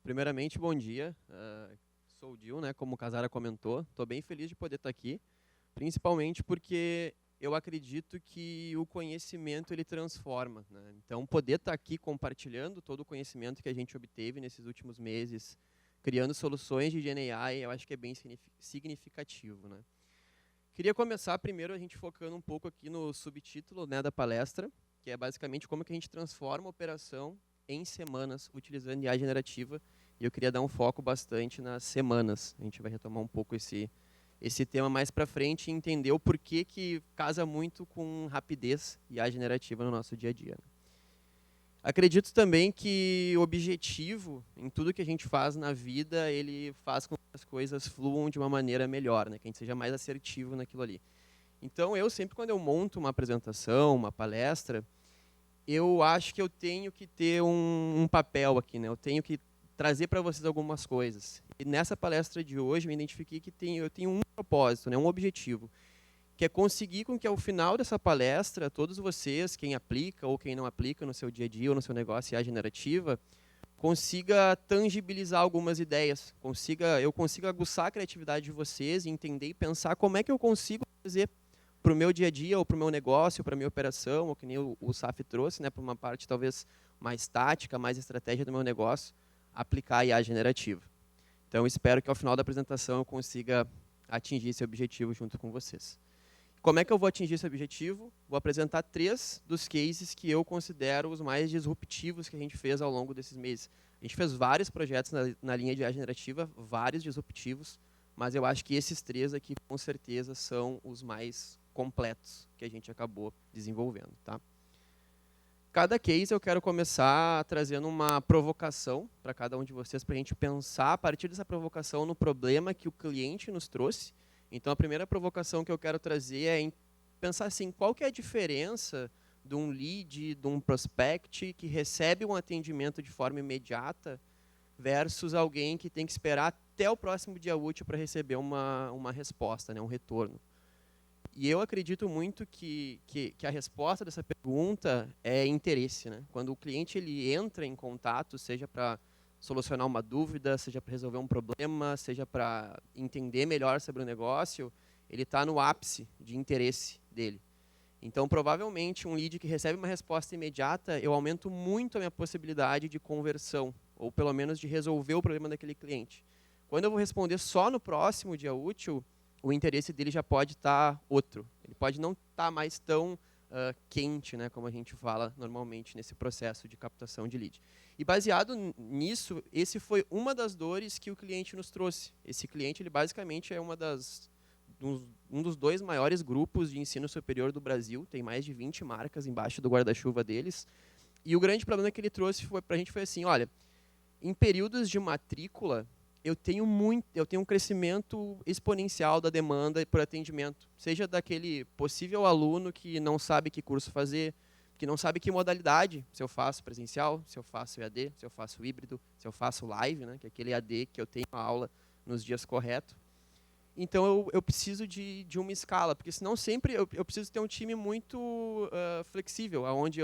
Primeiramente, bom dia. Sou o Dil, né, como o Casara comentou. Estou bem feliz de poder estar aqui, principalmente porque eu acredito que o conhecimento ele transforma, né? Então, poder estar aqui compartilhando todo o conhecimento que a gente obteve nesses últimos meses, criando soluções de GenAI, eu acho que é bem significativo, né? Queria começar primeiro a gente focando um pouco aqui no subtítulo, né, da palestra, que é basicamente como que a gente transforma a operação em semanas utilizando IA generativa. E eu queria dar um foco bastante nas semanas. A gente vai retomar um pouco esse tema mais para frente e entender o porquê que casa muito com rapidez IA generativa no nosso dia a dia. Acredito também que o objetivo em tudo que a gente faz na vida, ele faz com que as coisas fluam de uma maneira melhor, né? Que a gente seja mais assertivo naquilo ali. Então, eu sempre, quando eu monto uma apresentação, uma palestra, eu acho que eu tenho que ter um papel aqui, né? Eu tenho que trazer para vocês algumas coisas. E nessa palestra de hoje, eu me identifiquei que eu tenho um propósito, né? Um objetivo, que é conseguir com que ao final dessa palestra, todos vocês, quem aplica ou quem não aplica no seu dia a dia ou no seu negócio IA generativa, consiga tangibilizar algumas ideias, eu consiga aguçar a criatividade de vocês e entender e pensar como é que eu consigo fazer para o meu dia a dia, ou para o meu negócio, para a minha operação, ou que nem o Saf trouxe, né, para uma parte talvez mais tática, mais estratégia do meu negócio, aplicar a IA generativa. Então, espero que ao final da apresentação eu consiga atingir esse objetivo junto com vocês. Como é que eu vou atingir esse objetivo? Vou apresentar 3 dos cases que eu considero os mais disruptivos que a gente fez ao longo desses meses. A gente fez vários projetos na linha de IA generativa, vários disruptivos, mas eu acho que esses 3 aqui, com certeza, são os mais completos que a gente acabou desenvolvendo. Tá? Cada case eu quero começar trazendo uma provocação para cada um de vocês, para a gente pensar, a partir dessa provocação, no problema que o cliente nos trouxe. Então, a primeira provocação que eu quero trazer é pensar assim, qual que é a diferença de um lead, de um prospect que recebe um atendimento de forma imediata versus alguém que tem que esperar até o próximo dia útil para receber uma resposta, né, um retorno. E eu acredito muito que a resposta dessa pergunta é interesse, né? Quando o cliente ele entra em contato, seja para solucionar uma dúvida, seja para resolver um problema, seja para entender melhor sobre o negócio, ele está no ápice de interesse dele. Então, provavelmente, um lead que recebe uma resposta imediata, eu aumento muito a minha possibilidade de conversão, ou pelo menos de resolver o problema daquele cliente. Quando eu vou responder só no próximo dia útil, o interesse dele já pode estar outro. Ele pode não estar mais tão quente, né, como a gente fala normalmente nesse processo de captação de lead. E baseado nisso, esse foi uma das dores que o cliente nos trouxe. Esse cliente, ele basicamente é um dos 2 maiores grupos de ensino superior do Brasil, tem mais de 20 marcas embaixo do guarda-chuva deles. E o grande problema que ele trouxe para a gente foi assim, olha, em períodos de matrícula, eu tenho um crescimento exponencial da demanda por atendimento, seja daquele possível aluno que não sabe que curso fazer, que não sabe que modalidade, se eu faço presencial, se eu faço EAD, se eu faço híbrido, se eu faço live, né, que é aquele EAD que eu tenho a aula nos dias corretos. Então, eu preciso de uma escala, porque senão sempre eu preciso ter um time muito flexível, onde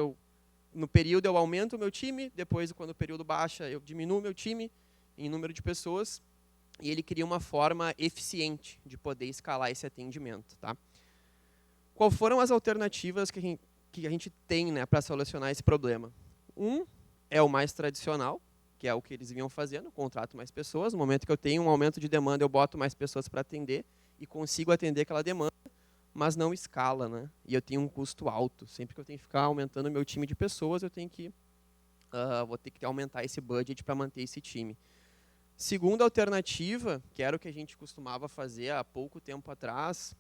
no período eu aumento o meu time, depois, quando o período baixa, eu diminuo o meu time em número de pessoas, e ele cria uma forma eficiente de poder escalar esse atendimento. Tá? Qual foram as alternativas que a gente tem, né, para solucionar esse problema? Um é o mais tradicional, que é o que eles vinham fazendo, contrato mais pessoas. No momento que eu tenho um aumento de demanda, eu boto mais pessoas para atender e consigo atender aquela demanda, mas não escala, né? E eu tenho um custo alto. Sempre que eu tenho que ficar aumentando o meu time de pessoas, eu tenho vou ter que aumentar esse budget para manter esse time. Segunda alternativa, que era o que a gente costumava fazer há pouco tempo atrás,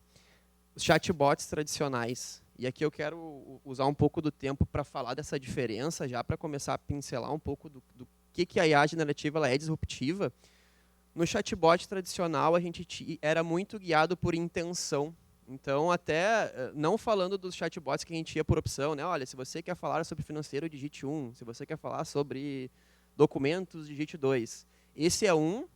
os chatbots tradicionais. E aqui eu quero usar um pouco do tempo para falar dessa diferença, já para começar a pincelar um pouco do que a IA generativa ela é disruptiva. No chatbot tradicional, a gente era muito guiado por intenção. Então, até não falando dos chatbots que a gente ia por opção, né? Olha, se você quer falar sobre financeiro, digite 1. Se você quer falar sobre documentos, digite 2. Esse é uma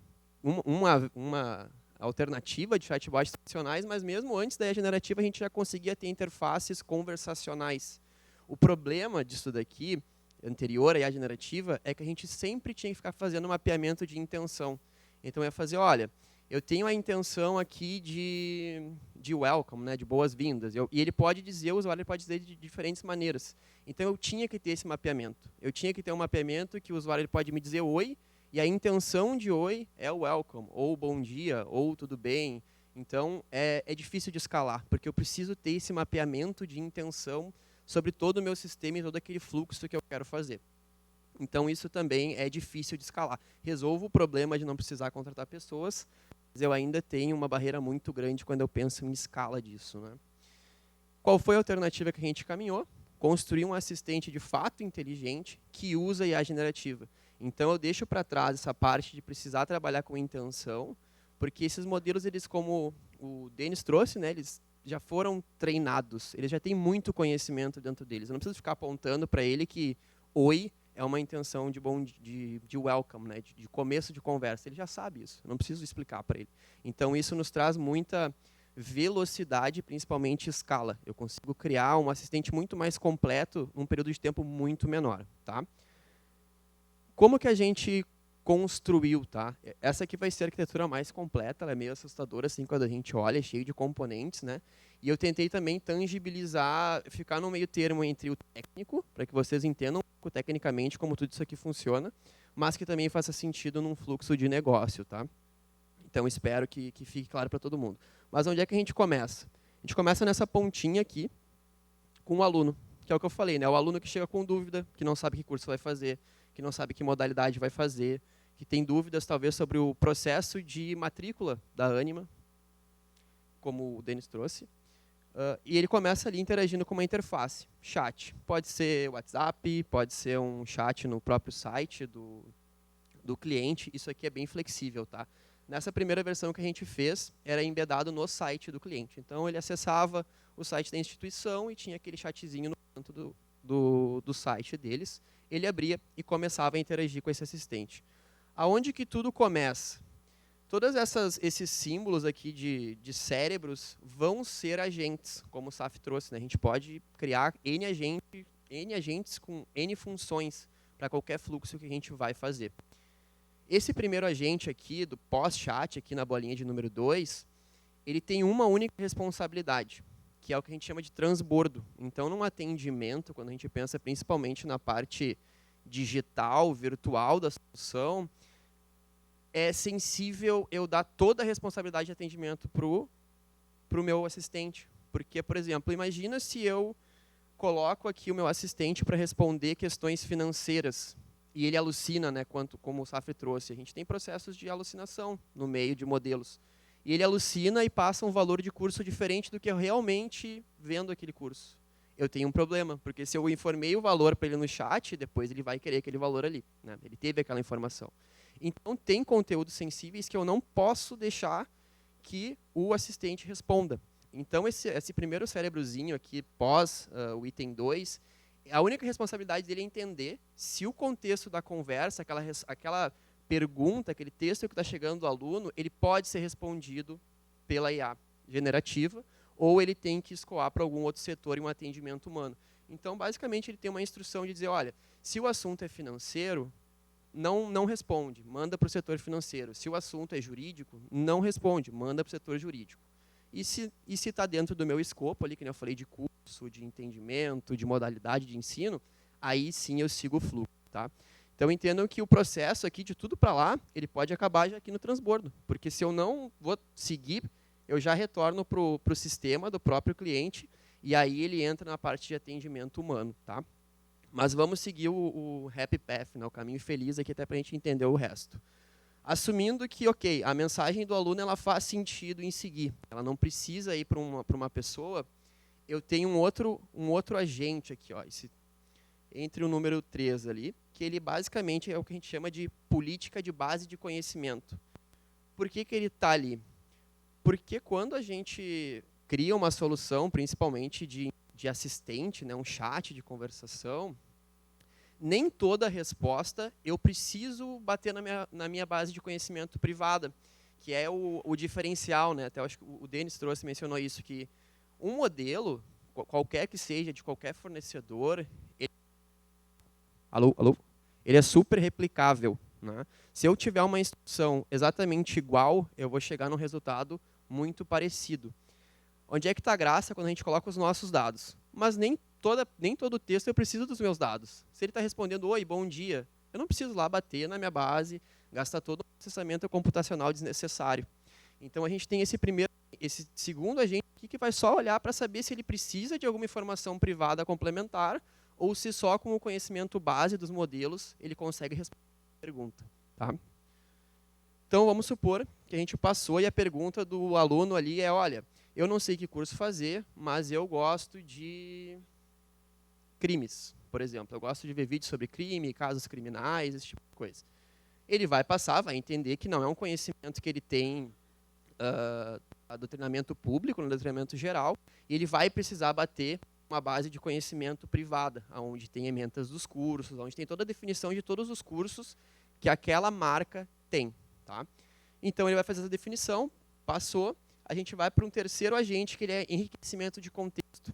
alternativa de chatbots tradicionais, mas mesmo antes da IA generativa, a gente já conseguia ter interfaces conversacionais. O problema disso daqui anterior à IA generativa é que a gente sempre tinha que ficar fazendo mapeamento de intenção. Então, eu ia fazer, olha, eu tenho a intenção aqui de welcome, né, de boas-vindas. E ele pode dizer, o usuário pode dizer de diferentes maneiras. Então, eu tinha que ter esse mapeamento. Eu tinha que ter um mapeamento que o usuário ele pode me dizer oi, e a intenção de oi é o welcome, ou bom dia, ou tudo bem. Então, é difícil de escalar, porque eu preciso ter esse mapeamento de intenção sobre todo o meu sistema e todo aquele fluxo que eu quero fazer. Então, isso também é difícil de escalar. Resolvo o problema de não precisar contratar pessoas, mas eu ainda tenho uma barreira muito grande quando eu penso em escala disso, né? Qual foi a alternativa que a gente caminhou? Construir um assistente de fato inteligente que usa IA generativa. Então, eu deixo para trás essa parte de precisar trabalhar com intenção, porque esses modelos, eles, como o Denis trouxe, né, eles já foram treinados, eles já têm muito conhecimento dentro deles. Eu não preciso ficar apontando para ele que oi é uma intenção de welcome, né, de começo de conversa. Ele já sabe isso, eu não preciso explicar para ele. Então, isso nos traz muita velocidade, principalmente escala. Eu consigo criar um assistente muito mais completo num período de tempo muito menor. Tá? Como que a gente construiu? Tá? Essa aqui vai ser a arquitetura mais completa, ela é meio assustadora assim, quando a gente olha, é cheio de componentes. Né? E eu tentei também tangibilizar, ficar no meio termo entre o técnico, para que vocês entendam tecnicamente como tudo isso aqui funciona, mas que também faça sentido num fluxo de negócio. Tá? Então, espero que fique claro para todo mundo. Mas onde é que a gente começa? A gente começa nessa pontinha aqui, com o aluno, que é o que eu falei, né? O aluno que chega com dúvida, que não sabe que curso vai fazer, que não sabe que modalidade vai fazer, que tem dúvidas, talvez, sobre o processo de matrícula da Ânima, como o Denis trouxe. E ele começa ali interagindo com uma interface, chat. Pode ser WhatsApp, pode ser um chat no próprio site do cliente. Isso aqui é bem flexível, tá? Nessa primeira versão que a gente fez, era embedado no site do cliente. Então, ele acessava o site da instituição e tinha aquele chatzinho no canto do site deles. Ele abria e começava a interagir com esse assistente. Aonde que tudo começa? Todos esses símbolos aqui de cérebros vão ser agentes, como o Saf trouxe. Né? A gente pode criar N agentes com N funções para qualquer fluxo que a gente vai fazer. Esse primeiro agente aqui, do pós-chat, aqui na bolinha de número 2, ele tem uma única responsabilidade, que é o que a gente chama de transbordo. Então, num atendimento, quando a gente pensa principalmente na parte digital, virtual da solução, é sensível eu dar toda a responsabilidade de atendimento para o meu assistente. Porque, por exemplo, imagina se eu coloco aqui o meu assistente para responder questões financeiras e ele alucina, né, como o Safri trouxe. A gente tem processos de alucinação no meio de modelos. E ele alucina e passa um valor de curso diferente do que eu realmente vendo aquele curso. Eu tenho um problema, porque se eu informei o valor para ele no chat, depois ele vai querer aquele valor ali. Né? Ele teve aquela informação. Então, tem conteúdos sensíveis que eu não posso deixar que o assistente responda. Então, esse primeiro cérebrozinho aqui, pós o item 2, a única responsabilidade dele é entender se o contexto da conversa, aquela pergunta, aquele texto que está chegando do aluno, ele pode ser respondido pela IA generativa, ou ele tem que escoar para algum outro setor em um atendimento humano. Então, basicamente, ele tem uma instrução de dizer, olha, se o assunto é financeiro, não responde, manda para o setor financeiro. Se o assunto é jurídico, não responde, manda para o setor jurídico. E se está dentro do meu escopo, ali, que eu falei de curso, de entendimento, de modalidade de ensino, aí sim eu sigo o fluxo. Tá? Então, entendam que o processo aqui, de tudo para lá, ele pode acabar já aqui no transbordo. Porque se eu não vou seguir, eu já retorno para o sistema do próprio cliente, e aí ele entra na parte de atendimento humano. Tá? Mas vamos seguir o happy path, né, o caminho feliz aqui, até para a gente entender o resto. Assumindo que, ok, a mensagem do aluno ela faz sentido em seguir, ela não precisa ir para uma pessoa, eu tenho um outro agente aqui, ó, entre o número 3 ali, que ele basicamente é o que a gente chama de política de base de conhecimento. Por que ele está ali? Porque quando a gente cria uma solução, principalmente de assistente, né, um chat de conversação, nem toda resposta eu preciso bater na minha base de conhecimento privada, que é o diferencial. Né? Até acho que o Denis mencionou isso, que um modelo, qualquer que seja, de qualquer fornecedor... Alô, alô? Ele é super replicável, né? Se eu tiver uma instrução exatamente igual, eu vou chegar num resultado muito parecido. Onde é que está a graça quando a gente coloca os nossos dados? Mas nem todo texto eu preciso dos meus dados. Se ele está respondendo, oi, bom dia, eu não preciso lá bater na minha base, gastar todo o processamento computacional desnecessário. Então, a gente tem esse segundo agente aqui que vai só olhar para saber se ele precisa de alguma informação privada complementar ou se só com o conhecimento base dos modelos ele consegue responder a pergunta. Tá? Então, vamos supor que a gente passou e a pergunta do aluno ali é, olha, eu não sei que curso fazer, mas eu gosto de crimes, por exemplo. Eu gosto de ver vídeos sobre crime, casos criminais, esse tipo de coisa. Ele vai passar, vai entender que não é um conhecimento que ele tem do treinamento público, no treinamento geral, e ele vai precisar bater uma base de conhecimento privada, onde tem emendas dos cursos, onde tem toda a definição de todos os cursos que aquela marca tem. Tá? Então, ele vai fazer essa definição, passou, a gente vai para um terceiro agente, que ele é enriquecimento de contexto.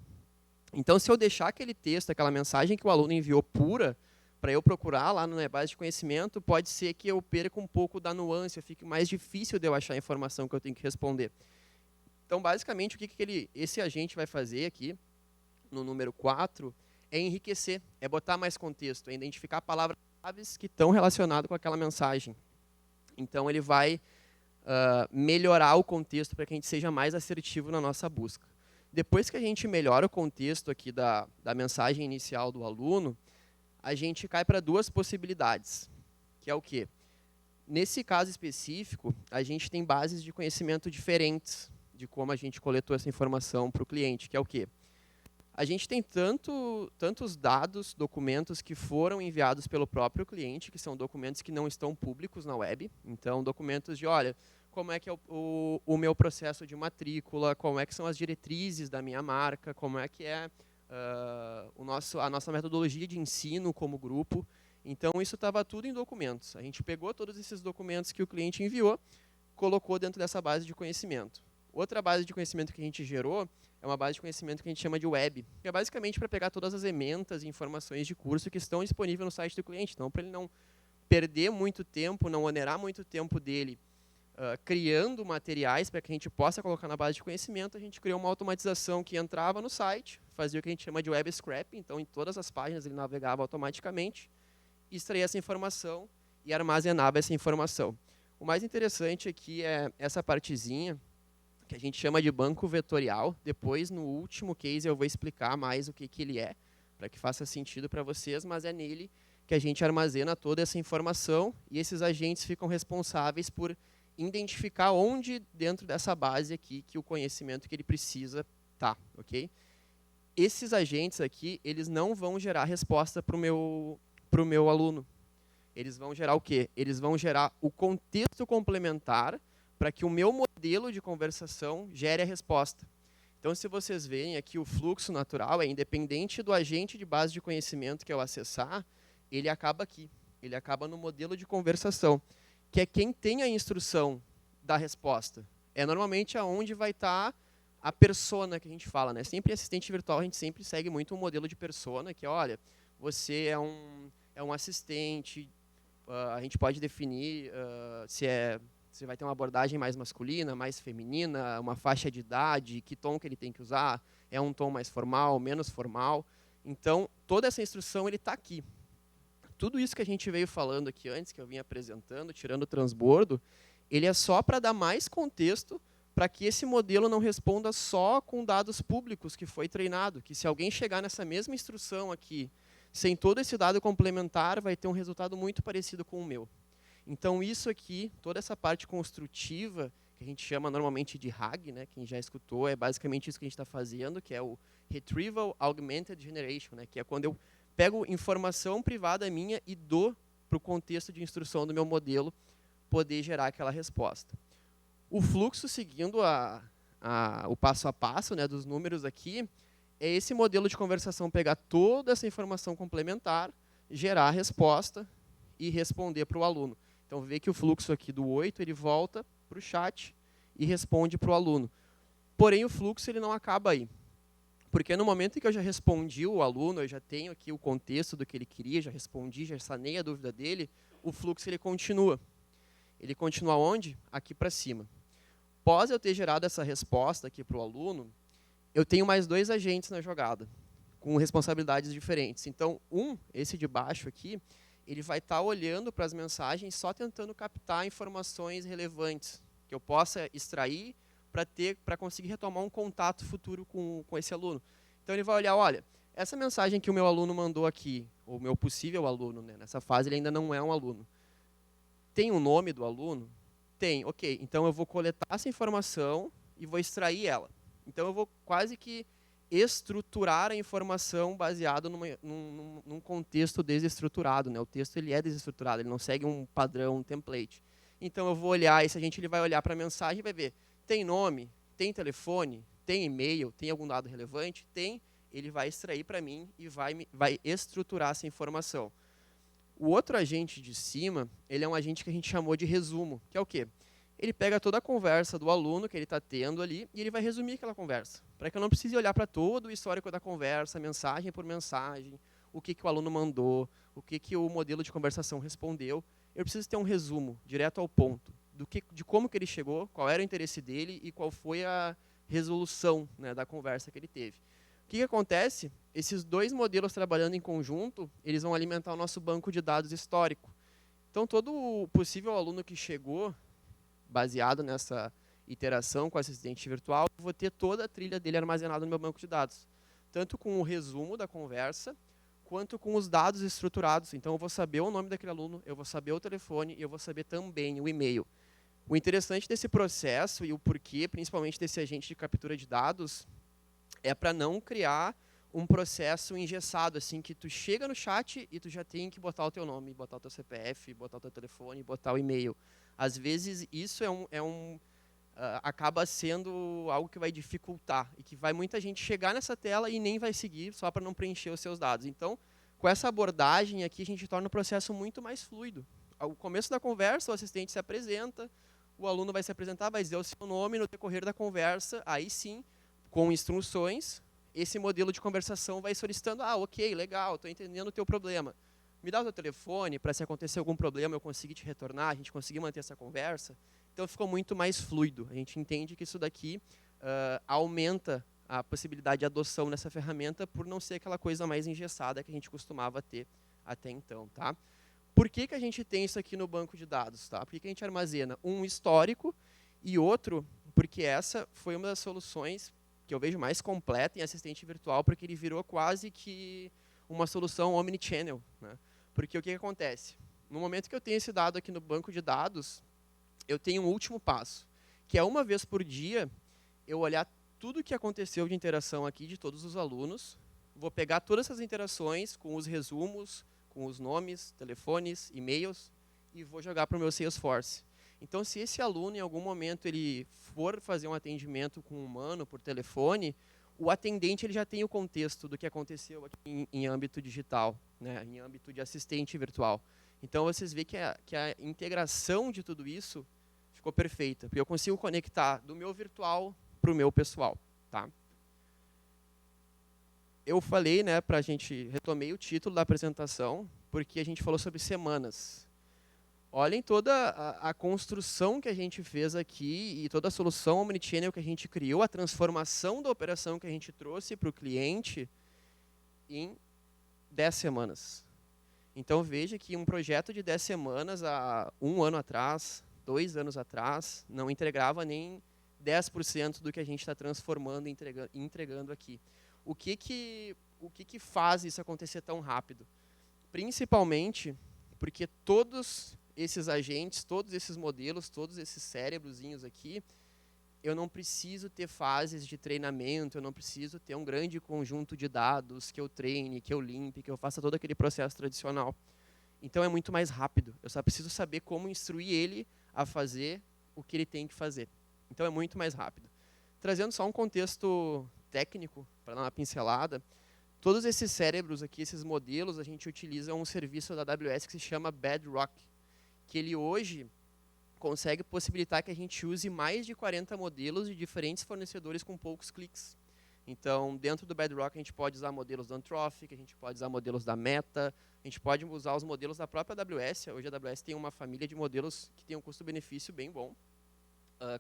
Então, se eu deixar aquele texto, aquela mensagem que o aluno enviou pura, para eu procurar lá na minha base de conhecimento, pode ser que eu perca um pouco da nuance, fique mais difícil de eu achar a informação que eu tenho que responder. Então, basicamente, o que esse agente vai fazer aqui, no número 4, é enriquecer, é botar mais contexto, é identificar palavras-chave que estão relacionadas com aquela mensagem. Então, ele vai melhorar o contexto para que a gente seja mais assertivo na nossa busca. Depois que a gente melhora o contexto aqui da mensagem inicial do aluno, a gente cai para duas possibilidades, que é o quê? Nesse caso específico, a gente tem bases de conhecimento diferentes de como a gente coletou essa informação para o cliente, que é o quê? A gente tem tantos dados, documentos que foram enviados pelo próprio cliente, que são documentos que não estão públicos na web. Então, documentos de, olha, como é que é o meu processo de matrícula, como é que são as diretrizes da minha marca, como é que é a nossa metodologia de ensino como grupo. Então, isso estava tudo em documentos. A gente pegou todos esses documentos que o cliente enviou, colocou dentro dessa base de conhecimento. Outra base de conhecimento que a gente gerou é uma base de conhecimento que a gente chama de web, que é basicamente para pegar todas as ementas e informações de curso que estão disponíveis no site do cliente. Então, para ele não perder muito tempo, não onerar muito tempo dele criando materiais para que a gente possa colocar na base de conhecimento, a gente criou uma automatização que entrava no site, fazia o que a gente chama de web scraping, então em todas as páginas ele navegava automaticamente, extraía essa informação e armazenava essa informação. O mais interessante aqui é essa partezinha, que a gente chama de banco vetorial. Depois, no último case, eu vou explicar mais o que ele é, para que faça sentido para vocês, mas é nele que a gente armazena toda essa informação e esses agentes ficam responsáveis por identificar onde dentro dessa base aqui que o conhecimento que ele precisa está, ok? Esses agentes aqui, eles não vão gerar resposta para o meu aluno. Eles vão gerar o quê? Eles vão gerar o contexto complementar para que o meu modelo de conversação gere a resposta. Então, se vocês veem aqui, o fluxo natural é independente do agente de base de conhecimento que eu acessar, ele acaba aqui. Ele acaba no modelo de conversação, que é quem tem a instrução da resposta. É normalmente aonde vai estar a persona que a gente fala, né? Sempre em assistente virtual, a gente sempre segue muito um modelo de persona, que olha, você é um assistente, a gente pode definir se vai ter uma abordagem mais masculina, mais feminina, uma faixa de idade, que tom que ele tem que usar, é um tom mais formal, menos formal. Então, toda essa instrução está aqui. Tudo isso que a gente veio falando aqui antes, que eu vim apresentando, tirando o transbordo, ele é só para dar mais contexto para que esse modelo não responda só com dados públicos que foi treinado, que se alguém chegar nessa mesma instrução aqui, sem todo esse dado complementar, vai ter um resultado muito parecido com o meu. Então, isso aqui, toda essa parte construtiva, que a gente chama normalmente de RAG, né, quem já escutou, é basicamente isso que a gente está fazendo, que é o Retrieval Augmented Generation, né, que é quando eu pego informação privada minha e dou para o contexto de instrução do meu modelo poder gerar aquela resposta. O fluxo, seguindo o passo a passo, né, dos números aqui, é esse modelo de conversação pegar toda essa informação complementar, gerar a resposta e responder para o aluno. Então, vê que o fluxo aqui do 8, ele volta para o chat e responde para o aluno. Porém, o fluxo ele não acaba aí. Porque no momento em que eu já respondi o aluno, eu já tenho aqui o contexto do que ele queria, já respondi, já sanei a dúvida dele, o fluxo ele continua. Ele continua onde? Aqui para cima. Após eu ter gerado essa resposta aqui para o aluno, eu tenho mais 2 agentes na jogada, com responsabilidades diferentes. Então, esse de baixo aqui, ele vai estar olhando para as mensagens só tentando captar informações relevantes que eu possa extrair para conseguir retomar um contato futuro com esse aluno. Então, ele vai olhar, olha, essa mensagem que o meu aluno mandou aqui, o meu possível aluno, né, nessa fase ele ainda não é um aluno, tem um nome do aluno? Tem, ok. Então, eu vou coletar essa informação e vou extrair ela. Então, eu vou quase que estruturar a informação baseado num contexto desestruturado, né? O texto ele é desestruturado, ele não segue um padrão, um template. Então, eu vou olhar, esse agente ele vai olhar para a mensagem e vai ver, tem nome, tem telefone, tem e-mail, tem algum dado relevante? Tem, ele vai extrair para mim e vai estruturar essa informação. O outro agente de cima, ele é um agente que a gente chamou de resumo, que é o quê? Ele pega toda a conversa do aluno que ele está tendo ali e ele vai resumir aquela conversa, para que eu não precise olhar para todo o histórico da conversa, mensagem por mensagem, o que o aluno mandou, o que o modelo de conversação respondeu. Eu preciso ter um resumo, direto ao ponto, de como que ele chegou, qual era o interesse dele e qual foi a resolução, né, da conversa que ele teve. O que acontece? Esses 2 modelos trabalhando em conjunto, eles vão alimentar o nosso banco de dados histórico. Então, todo o possível aluno que chegou, baseado nessa iteração com o assistente virtual, eu vou ter toda a trilha dele armazenada no meu banco de dados. Tanto com o resumo da conversa, quanto com os dados estruturados. Então, eu vou saber o nome daquele aluno, eu vou saber o telefone e eu vou saber também o e-mail. O interessante desse processo e o porquê, principalmente desse agente de captura de dados, é para não criar um processo engessado, assim, que tu chega no chat e tu já tem que botar o teu nome, botar o teu CPF, botar o teu telefone, botar o e-mail. Às vezes, isso acaba sendo algo que vai dificultar e que vai muita gente chegar nessa tela e nem vai seguir só para não preencher os seus dados. Então, com essa abordagem aqui, a gente torna o processo muito mais fluido. Ao começo da conversa, o assistente se apresenta, o aluno vai se apresentar, vai dizer o seu nome no decorrer da conversa, aí sim, com instruções, esse modelo de conversação vai solicitando, ok, legal, estou entendendo o teu problema. Me dá o teu telefone para se acontecer algum problema eu conseguir te retornar, a gente conseguir manter essa conversa. Então ficou muito mais fluido. A gente entende que isso daqui aumenta a possibilidade de adoção nessa ferramenta por não ser aquela coisa mais engessada que a gente costumava ter até então. Tá? Por que a gente tem isso aqui no banco de dados? Tá? Por que a gente armazena um histórico e outro, porque essa foi uma das soluções que eu vejo mais completa em assistente virtual, porque ele virou quase que uma solução omnichannel. Né? Porque o que acontece? No momento que eu tenho esse dado aqui no banco de dados, eu tenho um último passo, que é uma vez por dia, eu olhar tudo o que aconteceu de interação aqui de todos os alunos, vou pegar todas essas interações com os resumos, com os nomes, telefones, e-mails, e vou jogar para o meu Salesforce. Então, se esse aluno, em algum momento, ele for fazer um atendimento com um humano por telefone, o atendente ele já tem o contexto do que aconteceu aqui em âmbito digital, né, em âmbito de assistente virtual. Então, vocês veem que a integração de tudo isso ficou perfeita, porque eu consigo conectar do meu virtual para o meu pessoal. Tá? Eu falei, né, retomei o título da apresentação, porque a gente falou sobre semanas. Olhem toda a construção que a gente fez aqui e toda a solução omnichannel que a gente criou, a transformação da operação que a gente trouxe para o cliente em 10 semanas. Então, veja que um projeto de 10 semanas, há 1 ano atrás, 2 anos atrás, não entregava nem 10% do que a gente está transformando e entregando aqui. O que faz isso acontecer tão rápido? Principalmente porque todos esses agentes, todos esses modelos, todos esses cérebrozinhos aqui, eu não preciso ter fases de treinamento, eu não preciso ter um grande conjunto de dados que eu treine, que eu limpe, que eu faça todo aquele processo tradicional. Então é muito mais rápido. Eu só preciso saber como instruir ele a fazer o que ele tem que fazer. Então é muito mais rápido. Trazendo só um contexto técnico, para dar uma pincelada, todos esses cérebros aqui, esses modelos, a gente utiliza um serviço da AWS que se chama Bedrock, que ele hoje consegue possibilitar que a gente use mais de 40 modelos de diferentes fornecedores com poucos cliques. Então, dentro do Bedrock, a gente pode usar modelos do Anthropic, a gente pode usar modelos da Meta, a gente pode usar os modelos da própria AWS. Hoje a AWS tem uma família de modelos que tem um custo-benefício bem bom.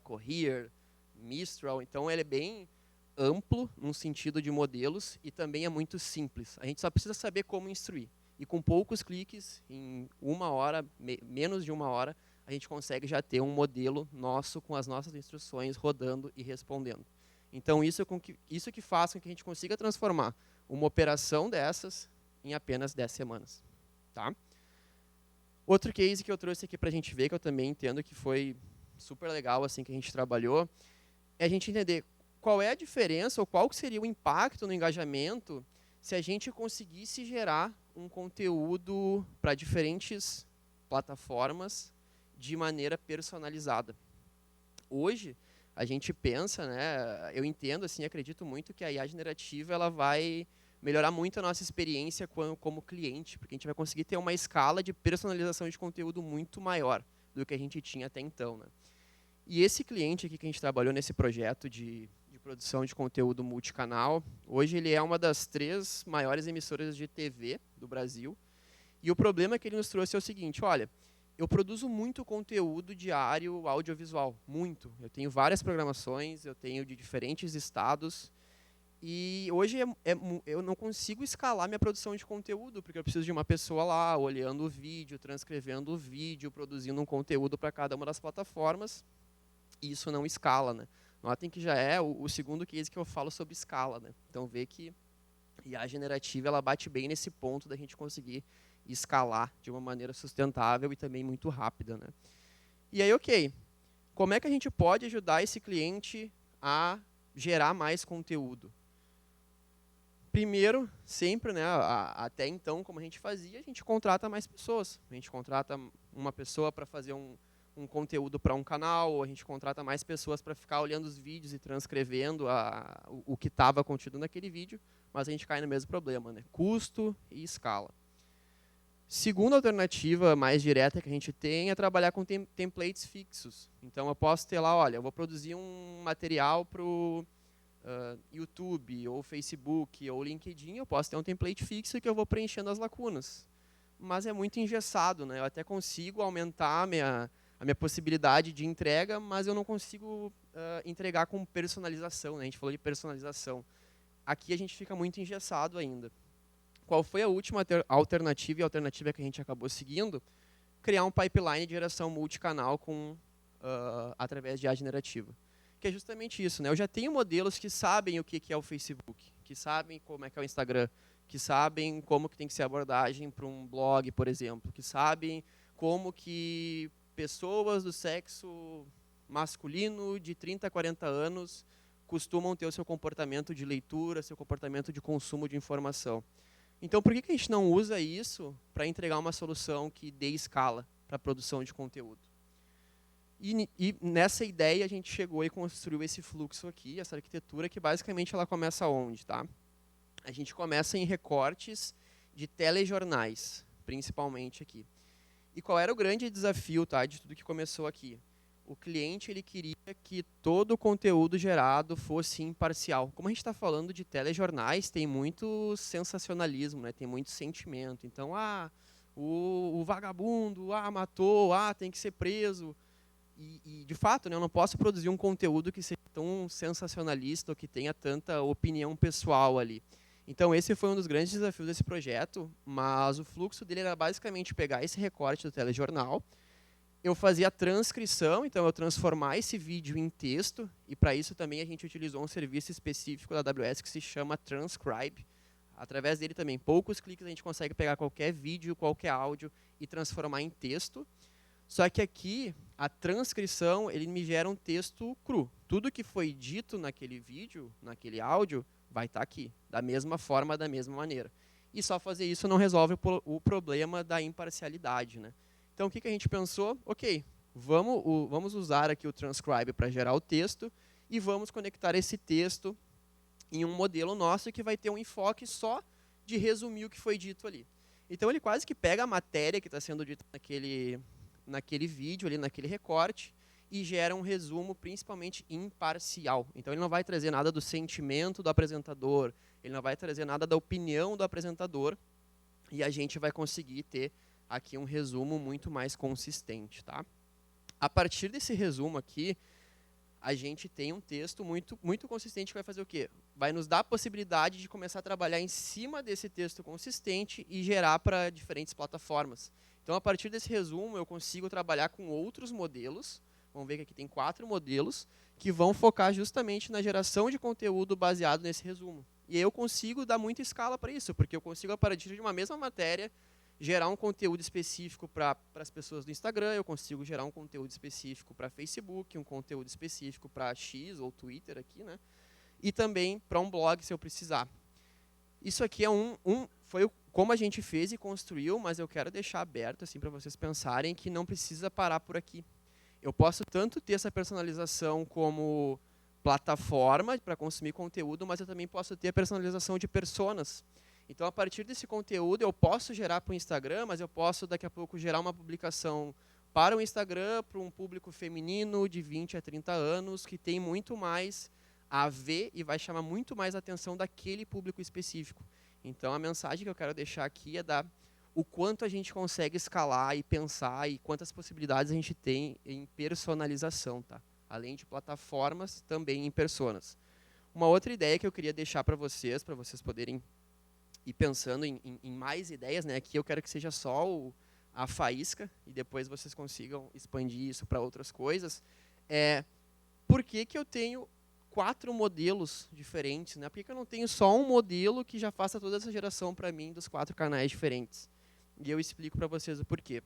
Cohere, Mistral, então ele é bem amplo no sentido de modelos e também é muito simples. A gente só precisa saber como instruir. E com poucos cliques, em 1 hora, menos de 1 hora, a gente consegue já ter um modelo nosso com as nossas instruções rodando e respondendo. Então, isso que faz com que a gente consiga transformar uma operação dessas em apenas 10 semanas. Tá? Outro case que eu trouxe aqui para a gente ver, que eu também entendo que foi super legal assim que a gente trabalhou, é a gente entender qual é a diferença ou qual seria o impacto no engajamento se a gente conseguisse gerar um conteúdo para diferentes plataformas de maneira personalizada. Hoje, a gente pensa, né, eu entendo, assim, acredito muito que a IA generativa ela vai melhorar muito a nossa experiência como cliente, porque a gente vai conseguir ter uma escala de personalização de conteúdo muito maior do que a gente tinha até então. Né? E esse cliente aqui que a gente trabalhou nesse projeto de produção de conteúdo multicanal, hoje ele é uma das 3 maiores emissoras de TV do Brasil. E o problema que ele nos trouxe é o seguinte, olha, eu produzo muito conteúdo diário audiovisual, muito. Eu tenho várias programações, eu tenho de diferentes estados, e hoje eu não consigo escalar minha produção de conteúdo, porque eu preciso de uma pessoa lá, olhando o vídeo, transcrevendo o vídeo, produzindo um conteúdo para cada uma das plataformas, e isso não escala, né? Notem que já é o segundo case que eu falo sobre escala, né? Então, vê que a IA generativa ela bate bem nesse ponto da gente conseguir escalar de uma maneira sustentável e também muito rápida, né? E aí, ok, como é que a gente pode ajudar esse cliente a gerar mais conteúdo? Primeiro, sempre, né, até então, como a gente fazia, a gente contrata mais pessoas. A gente contrata uma pessoa para fazer um conteúdo para um canal, ou a gente contrata mais pessoas para ficar olhando os vídeos e transcrevendo o que estava contido naquele vídeo, mas a gente cai no mesmo problema, né? Custo e escala. Segunda alternativa mais direta que a gente tem é trabalhar com templates fixos. Então, eu posso ter lá, olha, eu vou produzir um material para o YouTube, ou Facebook, ou LinkedIn, eu posso ter um template fixo que eu vou preenchendo as lacunas. Mas é muito engessado, né? Eu até consigo aumentar a minha possibilidade de entrega, mas eu não consigo entregar com personalização, né? A gente falou de personalização. Aqui a gente fica muito engessado ainda. Qual foi a última alternativa e a alternativa que a gente acabou seguindo? Criar um pipeline de geração multicanal através de IA generativa. Que é justamente isso, né? Eu já tenho modelos que sabem o que é o Facebook, que sabem como é que é o Instagram, que sabem como que tem que ser a abordagem para um blog, por exemplo, que sabem como que pessoas do sexo masculino de 30 a 40 anos costumam ter o seu comportamento de leitura, seu comportamento de consumo de informação. Então, por que a gente não usa isso para entregar uma solução que dê escala para a produção de conteúdo? E nessa ideia a gente chegou e construiu esse fluxo aqui, essa arquitetura, que basicamente ela começa onde? Tá? A gente começa em recortes de telejornais, principalmente aqui. E qual era o grande desafio, tá, de tudo que começou aqui? O cliente ele queria que todo o conteúdo gerado fosse imparcial. Como a gente está falando de telejornais, tem muito sensacionalismo, né? Tem muito sentimento. Então, o vagabundo, matou, tem que ser preso. E de fato, né, eu não posso produzir um conteúdo que seja tão sensacionalista ou que tenha tanta opinião pessoal ali. Então, esse foi um dos grandes desafios desse projeto, mas o fluxo dele era basicamente pegar esse recorte do telejornal, eu fazia a transcrição, então eu transformar esse vídeo em texto, e para isso também a gente utilizou um serviço específico da AWS que se chama Transcribe. Através dele também, poucos cliques a gente consegue pegar qualquer vídeo, qualquer áudio e transformar em texto. Só que aqui, a transcrição, ele me gera um texto cru. Tudo que foi dito naquele vídeo, naquele áudio, vai estar aqui, da mesma forma, da mesma maneira. E só fazer isso não resolve o problema da imparcialidade, né? Então, o que a gente pensou? Ok, vamos usar aqui o Transcribe para gerar o texto e vamos conectar esse texto em um modelo nosso que vai ter um enfoque só de resumir o que foi dito ali. Então, ele quase que pega a matéria que está sendo dita naquele vídeo, ali, naquele recorte, e gera um resumo principalmente imparcial. Então, ele não vai trazer nada do sentimento do apresentador, ele não vai trazer nada da opinião do apresentador, e a gente vai conseguir ter aqui um resumo muito mais consistente. Tá? A partir desse resumo aqui, a gente tem um texto muito consistente que vai fazer o quê? Vai nos dar a possibilidade de começar a trabalhar em cima desse texto consistente e gerar para diferentes plataformas. Então, a partir desse resumo, eu consigo trabalhar com outros modelos. Vamos ver que aqui tem 4 modelos que vão focar justamente na geração de conteúdo baseado nesse resumo. E aí eu consigo dar muita escala para isso, porque eu consigo, a partir de uma mesma matéria, gerar um conteúdo específico para as pessoas do Instagram, eu consigo gerar um conteúdo específico para Facebook, um conteúdo específico para X ou Twitter aqui, né? E também para um blog, se eu precisar. Isso aqui é foi como a gente fez e construiu, mas eu quero deixar aberto assim para vocês pensarem que não precisa parar por aqui. Eu posso tanto ter essa personalização como plataforma para consumir conteúdo, mas eu também posso ter a personalização de personas. Então, a partir desse conteúdo, eu posso gerar para o Instagram, mas eu posso, daqui a pouco, gerar uma publicação para o Instagram, para um público feminino de 20 a 30 anos, que tem muito mais a ver e vai chamar muito mais a atenção daquele público específico. Então, a mensagem que eu quero deixar aqui é dar o quanto a gente consegue escalar e pensar e quantas possibilidades a gente tem em personalização, tá? Além de plataformas, também em personas. Uma outra ideia que eu queria deixar para vocês poderem ir pensando em mais ideias, né? Aqui eu quero que seja só a faísca e depois vocês consigam expandir isso para outras coisas. Por que eu tenho 4 modelos diferentes, né? Por que eu não tenho só um modelo que já faça toda essa geração para mim dos 4 canais diferentes? E eu explico para vocês o porquê.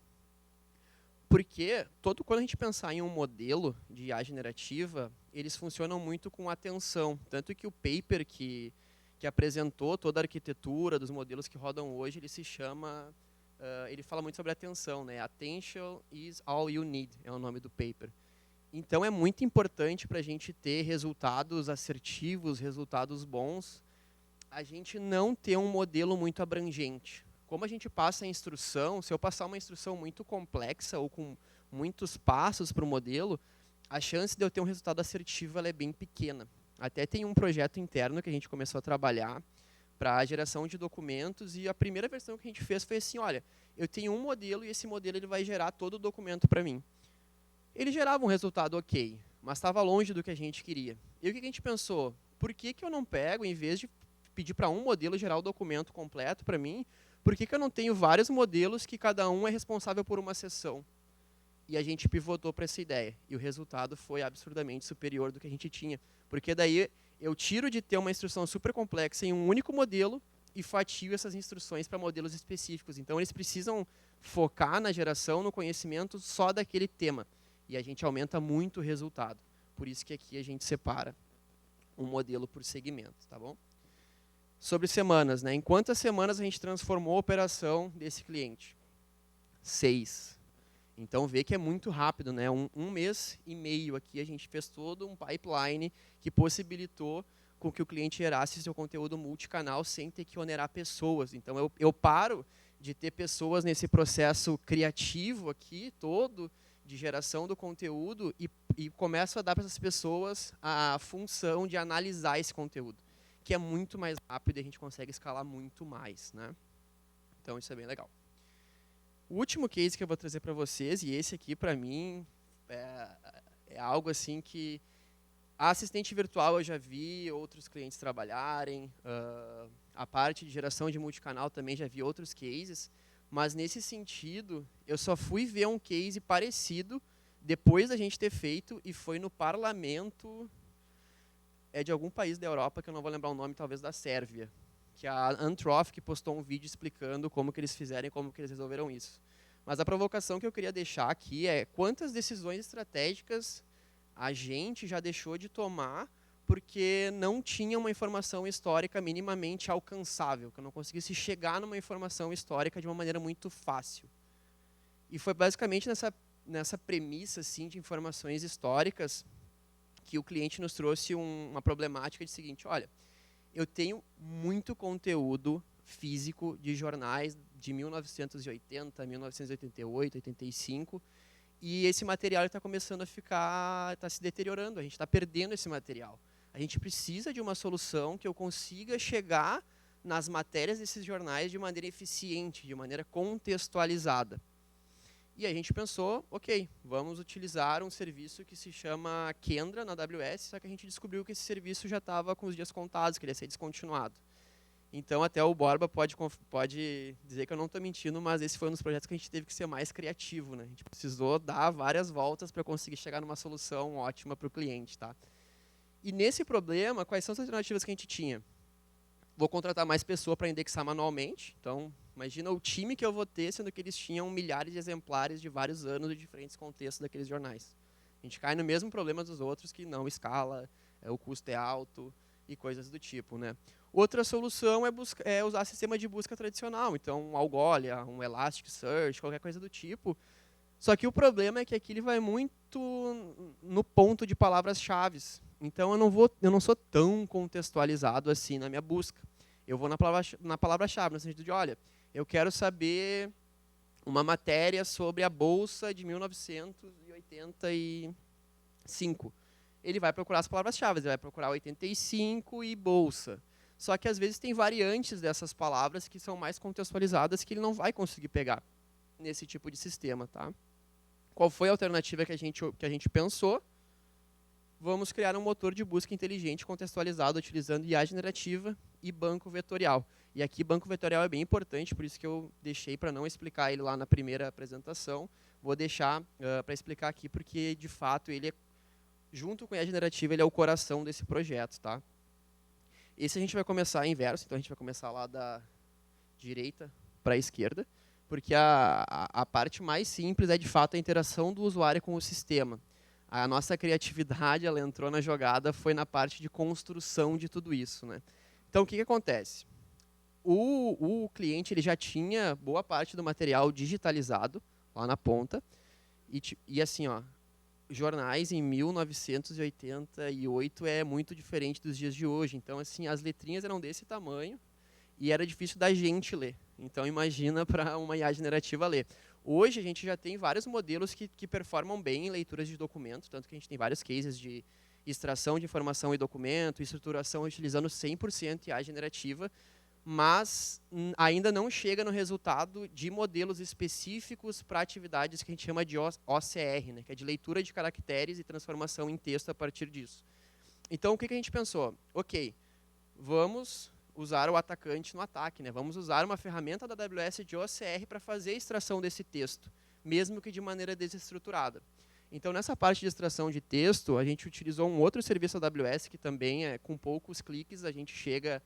Porque quando a gente pensar em um modelo de IA generativa, eles funcionam muito com atenção. Tanto que o paper que apresentou toda a arquitetura dos modelos que rodam hoje, ele se chama, ele fala muito sobre atenção, né? Attention is all you need, é o nome do paper. Então, é muito importante para a gente ter resultados assertivos, resultados bons, a gente não ter um modelo muito abrangente. Como a gente passa a instrução, se eu passar uma instrução muito complexa ou com muitos passos para o modelo, a chance de eu ter um resultado assertivo ela é bem pequena. Até tem um projeto interno que a gente começou a trabalhar para a geração de documentos e a primeira versão que a gente fez foi assim, olha, eu tenho um modelo e esse modelo ele vai gerar todo o documento para mim. Ele gerava um resultado ok, mas estava longe do que a gente queria. E o que a gente pensou? Por que eu não pego, em vez de pedir para um modelo gerar o documento completo para mim, por que eu não tenho vários modelos que cada um é responsável por uma seção? E a gente pivotou para essa ideia. E o resultado foi absurdamente superior do que a gente tinha. Porque daí eu tiro de ter uma instrução super complexa em um único modelo e fatio essas instruções para modelos específicos. Então, eles precisam focar na geração, no conhecimento só daquele tema. E a gente aumenta muito o resultado. Por isso que aqui a gente separa um modelo por segmento, tá bom? Sobre semanas, né? Em quantas semanas a gente transformou a operação desse cliente? 6. Então, vê que é muito rápido, né? Um mês e meio aqui, a gente fez todo um pipeline que possibilitou com que o cliente gerasse seu conteúdo multicanal sem ter que onerar pessoas. Então, eu paro de ter pessoas nesse processo criativo aqui, todo, de geração do conteúdo, e começo a dar para essas pessoas a função de analisar esse conteúdo, que é muito mais rápido e a gente consegue escalar muito mais, né? Então, isso é bem legal. O último case que eu vou trazer para vocês, e esse aqui, para mim, é algo assim que a assistente virtual eu já vi outros clientes trabalharem, a parte de geração de multicanal também já vi outros cases, mas nesse sentido, eu só fui ver um case parecido depois da gente ter feito, e foi no parlamento de algum país da Europa, que eu não vou lembrar o nome, talvez da Sérvia, que a Anthropic postou um vídeo explicando como que eles fizeram e como que eles resolveram isso. Mas a provocação que eu queria deixar aqui é quantas decisões estratégicas a gente já deixou de tomar porque não tinha uma informação histórica minimamente alcançável, que eu não conseguisse chegar numa informação histórica de uma maneira muito fácil. E foi basicamente nessa premissa assim, de informações históricas que o cliente nos trouxe uma problemática de seguinte, olha, eu tenho muito conteúdo físico de jornais de 1980, 1988, 85, e esse material está começando a ficar, está se deteriorando, a gente está perdendo esse material. A gente precisa de uma solução que eu consiga chegar nas matérias desses jornais de maneira eficiente, de maneira contextualizada. E a gente pensou, ok, vamos utilizar um serviço que se chama Kendra na AWS, só que a gente descobriu que esse serviço já estava com os dias contados, que ele ia ser descontinuado. Então, até o Borba pode dizer que eu não estou mentindo, mas esse foi um dos projetos que a gente teve que ser mais criativo, né? A gente precisou dar várias voltas para conseguir chegar numa solução ótima para o cliente, tá? E nesse problema, quais são as alternativas que a gente tinha? Vou contratar mais pessoa para indexar manualmente. Então, imagina o time que eu vou ter, sendo que eles tinham milhares de exemplares de vários anos de diferentes contextos daqueles jornais. A gente cai no mesmo problema dos outros, que não escala, o custo é alto e coisas do tipo, né? Outra solução é usar sistema de busca tradicional, então um Algolia, um Elasticsearch, qualquer coisa do tipo. Só que o problema é que aqui ele vai muito no ponto de palavras-chave. Então eu não sou tão contextualizado assim na minha busca. Eu vou na palavra-chave, no sentido de, olha, eu quero saber uma matéria sobre a Bolsa de 1985. Ele vai procurar as palavras-chave, ele vai procurar 85 e Bolsa. Só que às vezes tem variantes dessas palavras que são mais contextualizadas que ele não vai conseguir pegar nesse tipo de sistema, tá? Qual foi a alternativa que a gente pensou? Vamos criar um motor de busca inteligente contextualizado utilizando IA generativa e banco vetorial. E aqui banco vetorial é bem importante, por isso que eu deixei para não explicar ele lá na primeira apresentação. Vou deixar para explicar aqui, porque de fato ele junto com a IA generativa, ele é o coração desse projeto, tá? Esse a gente vai começar inverso, então a gente vai começar lá da direita para a esquerda, porque a parte mais simples é, de fato, a interação do usuário com o sistema. A nossa criatividade, ela entrou na jogada, foi na parte de construção de tudo isso, né? Então, o que acontece? O cliente ele já tinha boa parte do material digitalizado lá na ponta, e assim, ó, jornais em 1988 é muito diferente dos dias de hoje. Então, assim, as letrinhas eram desse tamanho e era difícil da gente ler. Então, imagina para uma IA generativa ler. Hoje, a gente já tem vários modelos que performam bem em leituras de documento, tanto que a gente tem vários cases de extração de informação e documento, estruturação utilizando 100% IA generativa, mas ainda não chega no resultado de modelos específicos para atividades que a gente chama de OCR, né, que é de leitura de caracteres e transformação em texto a partir disso. Então, o que a gente pensou? Ok, vamos usar o atacante no ataque, né? Vamos usar uma ferramenta da AWS de OCR para fazer a extração desse texto, mesmo que de maneira desestruturada. Então, nessa parte de extração de texto, a gente utilizou um outro serviço da AWS, que também é com poucos cliques, a gente chega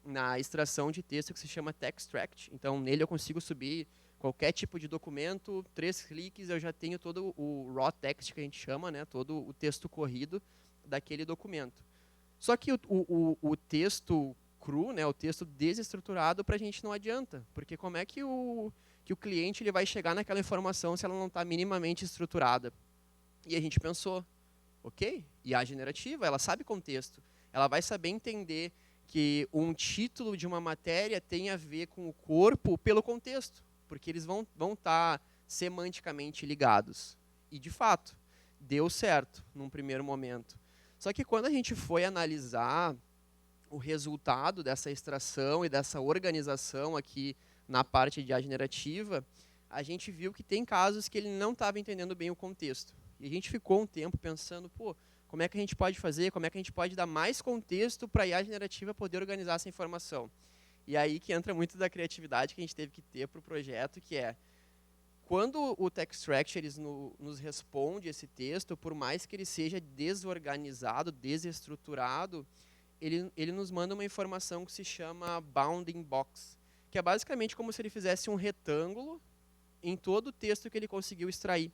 na extração de texto que se chama Textract. Então, nele eu consigo subir qualquer tipo de documento, 3 cliques eu já tenho todo o raw text que a gente chama, né, todo o texto corrido daquele documento. Só que o texto cru, né, o texto desestruturado, para a gente não adianta, porque como é que o cliente ele vai chegar naquela informação se ela não está minimamente estruturada? E a gente pensou, ok, IA generativa, ela sabe contexto, ela vai saber entender que um título de uma matéria tem a ver com o corpo pelo contexto, porque eles vão estar semanticamente ligados. E, de fato, deu certo num primeiro momento. Só que quando a gente foi analisar o resultado dessa extração e dessa organização aqui na parte de IA generativa, a gente viu que tem casos que ele não estava entendendo bem o contexto. E a gente ficou um tempo pensando, pô, como é que a gente pode fazer, como é que a gente pode dar mais contexto para a IA generativa poder organizar essa informação. E aí que entra muito da criatividade que a gente teve que ter para o projeto, que é, quando o Textract nos responde esse texto, por mais que ele seja desorganizado, desestruturado, ele nos manda uma informação que se chama bounding box, que é basicamente como se ele fizesse um retângulo em todo o texto que ele conseguiu extrair.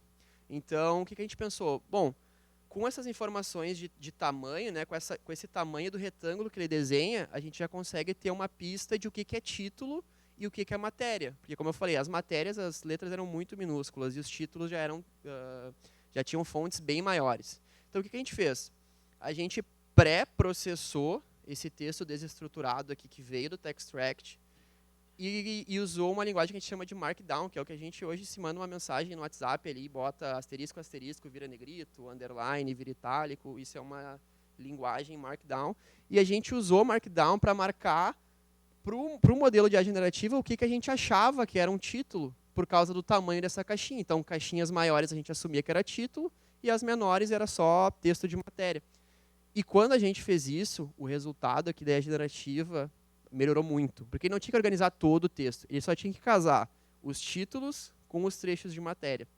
Então, o que a gente pensou? Bom, com essas informações de tamanho, né, com esse tamanho do retângulo que ele desenha, a gente já consegue ter uma pista de o que é título e o que é matéria. Porque, como eu falei, as matérias, as letras eram muito minúsculas e os títulos já tinham fontes bem maiores. Então, o que a gente fez? A gente pré-processou esse texto desestruturado aqui que veio do Textract e usou uma linguagem que a gente chama de Markdown, que é o que a gente hoje se manda uma mensagem no WhatsApp ali, bota asterisco, asterisco, vira negrito, underline, vira itálico, isso é uma linguagem Markdown. E a gente usou Markdown para marcar para o modelo de IA generativa o que a gente achava que era um título, por causa do tamanho dessa caixinha. Então, caixinhas maiores a gente assumia que era título, e as menores era só texto de matéria. E quando a gente fez isso, o resultado aqui da IA generativa melhorou muito, porque ele não tinha que organizar todo o texto, ele só tinha que casar os títulos com os trechos de matéria.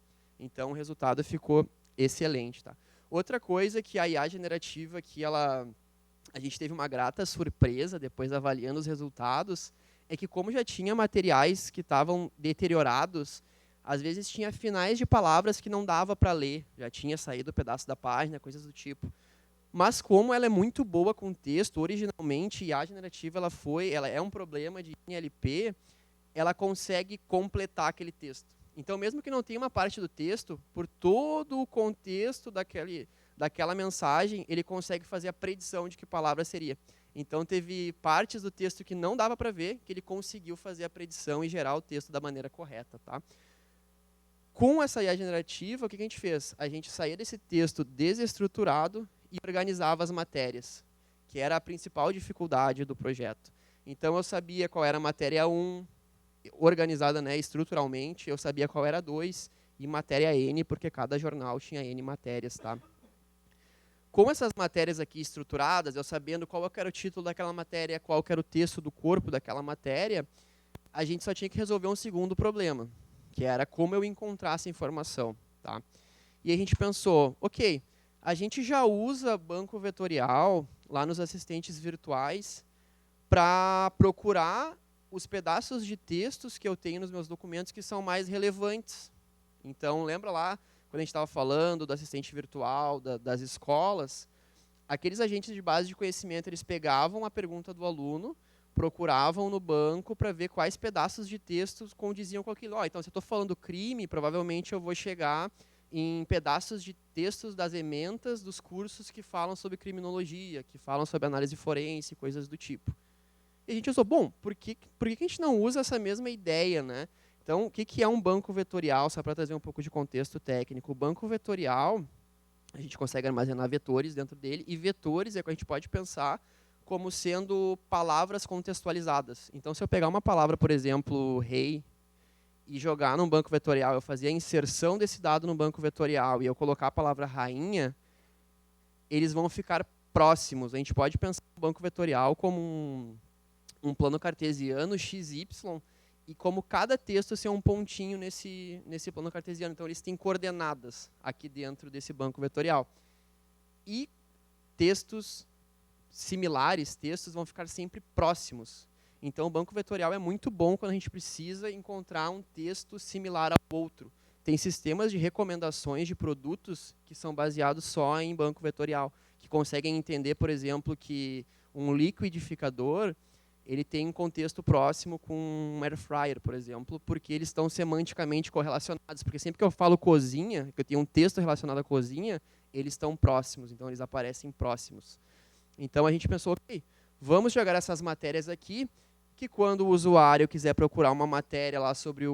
Então, o resultado ficou excelente. Tá? Outra coisa que a IA generativa, que a gente teve uma grata surpresa depois avaliando os resultados, é que como já tinha materiais que estavam deteriorados, às vezes tinha finais de palavras que não dava para ler, já tinha saído um pedaço da página, coisas do tipo. Mas como ela é muito boa com texto, originalmente, a generativa ela é um problema de NLP, ela consegue completar aquele texto. Então, mesmo que não tenha uma parte do texto, por todo o contexto daquela mensagem, ele consegue fazer a predição de que palavra seria. Então, teve partes do texto que não dava para ver, que ele conseguiu fazer a predição e gerar o texto da maneira correta. Tá? Com essa IA generativa, o que a gente fez? A gente saía desse texto desestruturado e organizava as matérias, que era a principal dificuldade do projeto. Então, eu sabia qual era a matéria 1, organizada, né, estruturalmente, eu sabia qual era a 2, e matéria N, porque cada jornal tinha N matérias. Tá? Com essas matérias aqui estruturadas, eu sabendo qual era o título daquela matéria, qual era o texto do corpo daquela matéria, a gente só tinha que resolver um segundo problema, que era como eu encontrar essa informação. Tá? E a gente pensou, ok, a gente já usa banco vetorial lá nos assistentes virtuais para procurar os pedaços de textos que eu tenho nos meus documentos que são mais relevantes. Então, lembra lá, quando a gente estava falando do assistente virtual, das escolas, aqueles agentes de base de conhecimento, eles pegavam a pergunta do aluno, procuravam no banco para ver quais pedaços de textos condiziam com aquilo. Então, se eu estou falando crime, provavelmente eu vou chegar em pedaços de textos das ementas dos cursos que falam sobre criminologia, que falam sobre análise forense, coisas do tipo. E a gente pensou, bom, por que a gente não usa essa mesma ideia, né? Então, o que é um banco vetorial, só para trazer um pouco de contexto técnico? O banco vetorial, a gente consegue armazenar vetores dentro dele, e vetores é o que a gente pode pensar como sendo palavras contextualizadas. Então, se eu pegar uma palavra, por exemplo, rei, e jogar num banco vetorial, eu fazer a inserção desse dado no banco vetorial e eu colocar a palavra rainha, eles vão ficar próximos. A gente pode pensar no banco vetorial como um plano cartesiano XY, e como cada texto ser um pontinho nesse plano cartesiano. Então, eles têm coordenadas aqui dentro desse banco vetorial. E textos similares, textos vão ficar sempre próximos. Então, o banco vetorial é muito bom quando a gente precisa encontrar um texto similar ao outro. Tem sistemas de recomendações de produtos que são baseados só em banco vetorial, que conseguem entender, por exemplo, que um liquidificador ele tem um contexto próximo com um air fryer, por exemplo, porque eles estão semanticamente correlacionados. Porque sempre que eu falo cozinha, que eu tenho um texto relacionado à cozinha, eles estão próximos, então eles aparecem próximos. Então, a gente pensou, ok, vamos jogar essas matérias aqui, que quando o usuário quiser procurar uma matéria lá sobre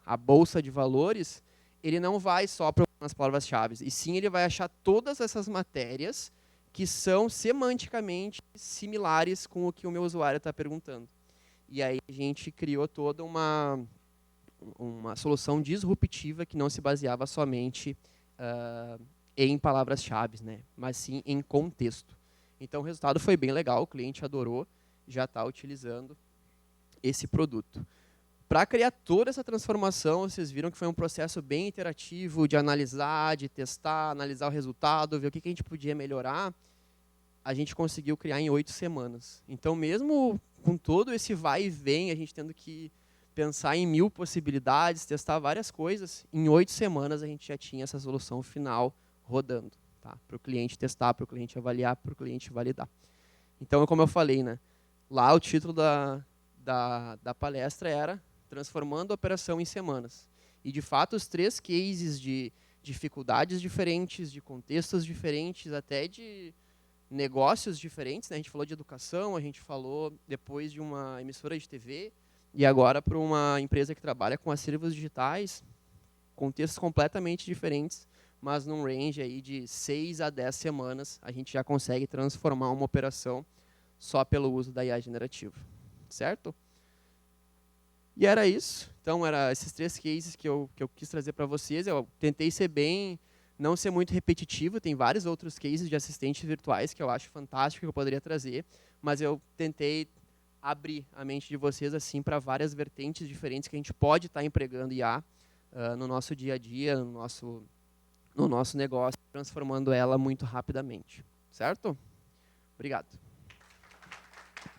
a bolsa de valores, ele não vai só procurar nas palavras-chave, e sim ele vai achar todas essas matérias que são semanticamente similares com o que o meu usuário está perguntando. E aí a gente criou toda uma solução disruptiva que não se baseava somente em palavras-chave, né, mas sim em contexto. Então o resultado foi bem legal, o cliente adorou, já está utilizando esse produto. Para criar toda essa transformação, vocês viram que foi um processo bem interativo de analisar, de testar, analisar o resultado, ver o que a gente podia melhorar. A gente conseguiu criar em 8 semanas. Então, mesmo com todo esse vai e vem, a gente tendo que pensar em 1000 possibilidades, testar várias coisas, em 8 semanas a gente já tinha essa solução final rodando, tá? Para o cliente testar, para o cliente avaliar, para o cliente validar. Então, como eu falei, né, lá o título da palestra era Transformando a Operação em Semanas. E, de fato, os 3 cases de dificuldades diferentes, de contextos diferentes, até de negócios diferentes, né? A gente falou de educação, a gente falou depois de uma emissora de TV e agora para uma empresa que trabalha com acervos digitais, contextos completamente diferentes, mas num range aí de 6 a 10 semanas, a gente já consegue transformar uma operação só pelo uso da IA generativa, certo? E era isso. Então, eram esses 3 cases que eu quis trazer para vocês. Eu tentei não ser muito repetitivo, tem vários outros cases de assistentes virtuais que eu acho fantástico que eu poderia trazer, mas eu tentei abrir a mente de vocês assim para várias vertentes diferentes que a gente pode estar empregando IA no nosso dia a dia, no nosso negócio, transformando ela muito rapidamente. Certo? Obrigado.